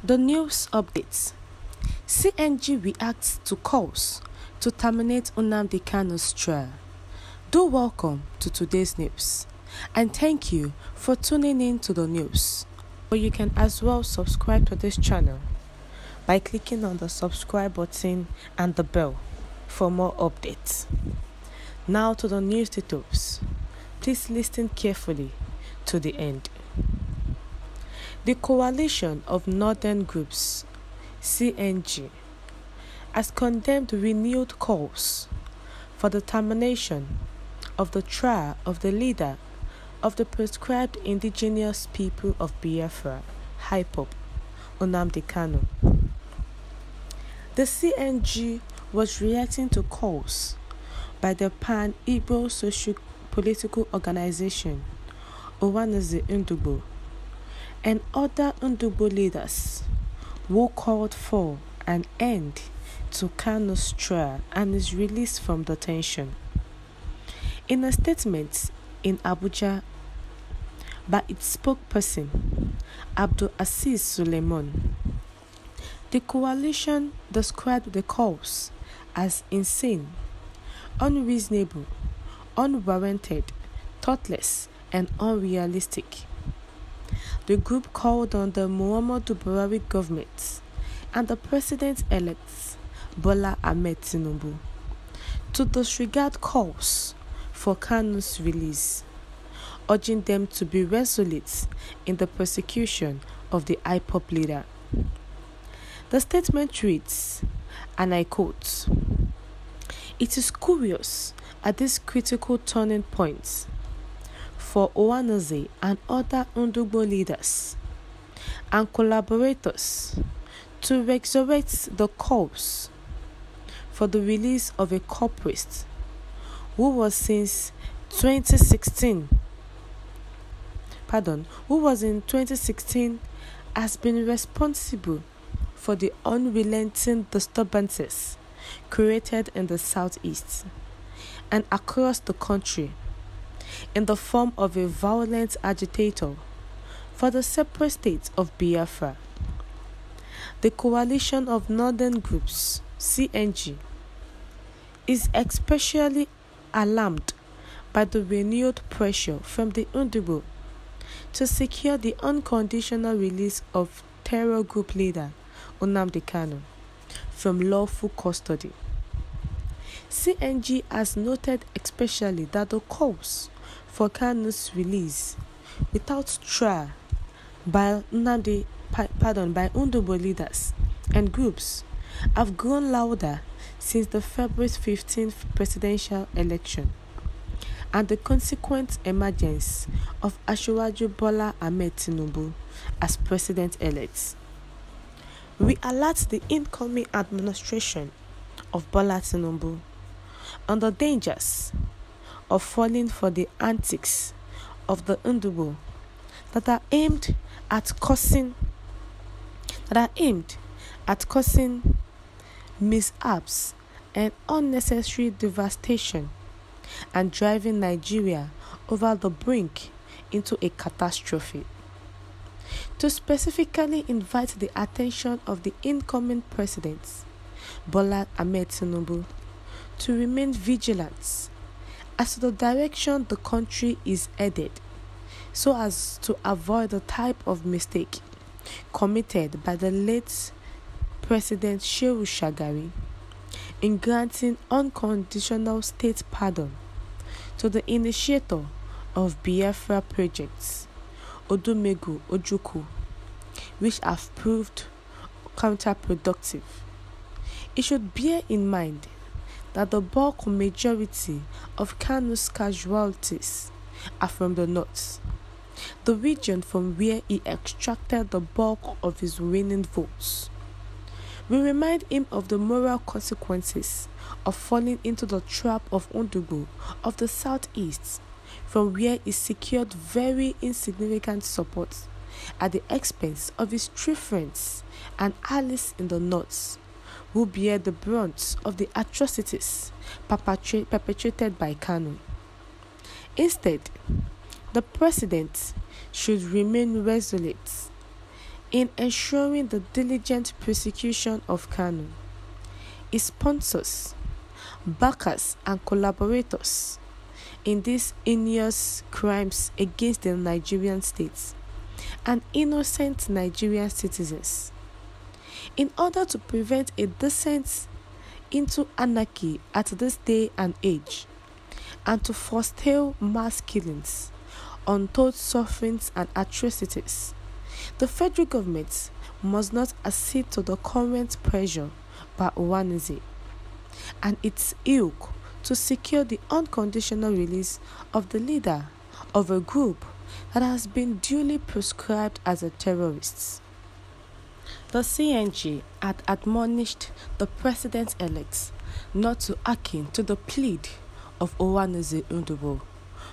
The news updates. CNG reacts to calls to terminate Nnamdi Kanus trial. Do welcome to today's news, and thank you for tuning in to the news. But you can as well subscribe to this channel by clicking on the subscribe button and the bell for more updates. Now to the news details. Please listen carefully to the end. The coalition of northern groups, CNG, has condemned renewed calls for the termination of the trial of the leader of the proscribed indigenous people of Biafra, HIPOB, Nnamdi Kanu. The CNG was reacting to calls by the Pan-Igbo socio-political organization, Ohanaeze Ndugbo, and other Ndugbo leaders who called for an end to Kanus' trial and his release from detention. In a statement in Abuja by its spokesperson, Abdul Aziz Suleiman, the coalition described the calls as insane, unreasonable, unwarranted, thoughtless, and unrealistic. The group called on the Muhammadu Buhari government and the President-elect Bola Ahmed Tinubu to disregard calls for Kanus' release, urging them to be resolute in the persecution of the HIPOB leader. The statement reads, and I quote, "It is curious at this critical turning point for Ohanaeze and other Ndugbo leaders and collaborators to resurrect the calls for the release of a culprit who was in 2016 has been responsible for the unrelenting disturbances created in the southeast and across the country in the form of a violent agitator for the separate state of Biafra. The coalition of northern groups, CNG, is especially alarmed by the renewed pressure from the Ndugbo to secure the unconditional release of terror group leader Nnamdi Kanu from lawful custody. CNG has noted especially that the calls for Kanus' release without trial by Ndugbo leaders and groups have grown louder since the February 15th presidential election and the consequent emergence of Asiwaju Bola Ahmed Tinubu as president-elect. We alert the incoming administration of Bola Tinubu on the dangers of falling for the antics of the Ndugbo that are aimed at causing mishaps and unnecessary devastation and driving Nigeria over the brink into a catastrophe. To specifically invite the attention of the incoming president, Bola Ahmed Tinubu, to remain vigilant as to the direction the country is headed, so as to avoid the type of mistake committed by the late President Shehu Shagari in granting unconditional state pardon to the initiator of Biafra projects, Odumegu Ojukwu, which have proved counterproductive. It should bear in mind that the bulk majority of Kanus casualties are from the north, the region from where he extracted the bulk of his winning votes. We remind him of the moral consequences of falling into the trap of Ndugbo of the southeast, from where he secured very insignificant support at the expense of his true friends and allies in the north, who bear the brunt of the atrocities perpetrated by Kanu. Instead, the president should remain resolute in ensuring the diligent prosecution of Kanus, his sponsors, backers, and collaborators in these heinous crimes against the Nigerian state and innocent Nigerian citizens, in order to prevent a descent into anarchy at this day and age, and to forestall mass killings, untold sufferings, and atrocities. The federal government must not accede to the current pressure by Ohanaeze and its ilk to secure the unconditional release of the leader of a group that has been duly proscribed as a terrorist. The CNG had admonished the president-elect not to hearken to the plea of Ohanaeze Nnamdi,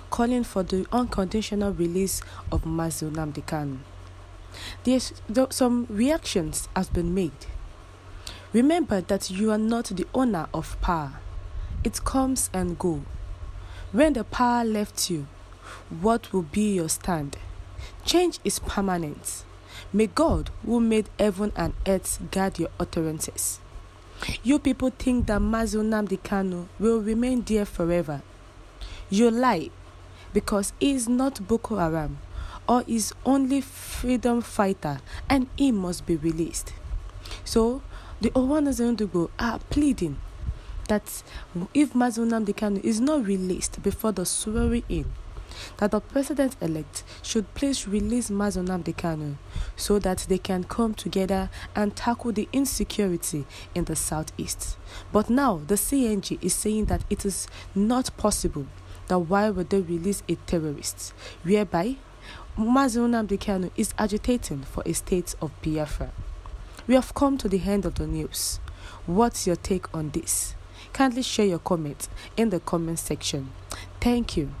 calling for the unconditional release of Mazi Nnamdi Kanu. Some reactions have been made. Remember that you are not the owner of power. It comes and goes. When the power left you, what will be your stand? Change is permanent. May God, who made heaven and earth, guard your utterances. You people think that Mazi Nnamdi Kanu will remain there forever. You lie, because he is not Boko Haram or is only freedom fighter, and he must be released. So, the Ohanaeze Nnamdi are pleading that if Mazi Nnamdi Kanu is not released before the swearing-in, that the president-elect should please release Mazi Nnamdi Kanu so that they can come together and tackle the insecurity in the southeast. But now the CNG is saying that it is not possible. That why would they release a terrorist, whereby Mazi Nnamdi Kanu is agitating for a state of Biafra. We have come to the end of the news. What's your take on this? Kindly share your comments in the comment section. Thank you.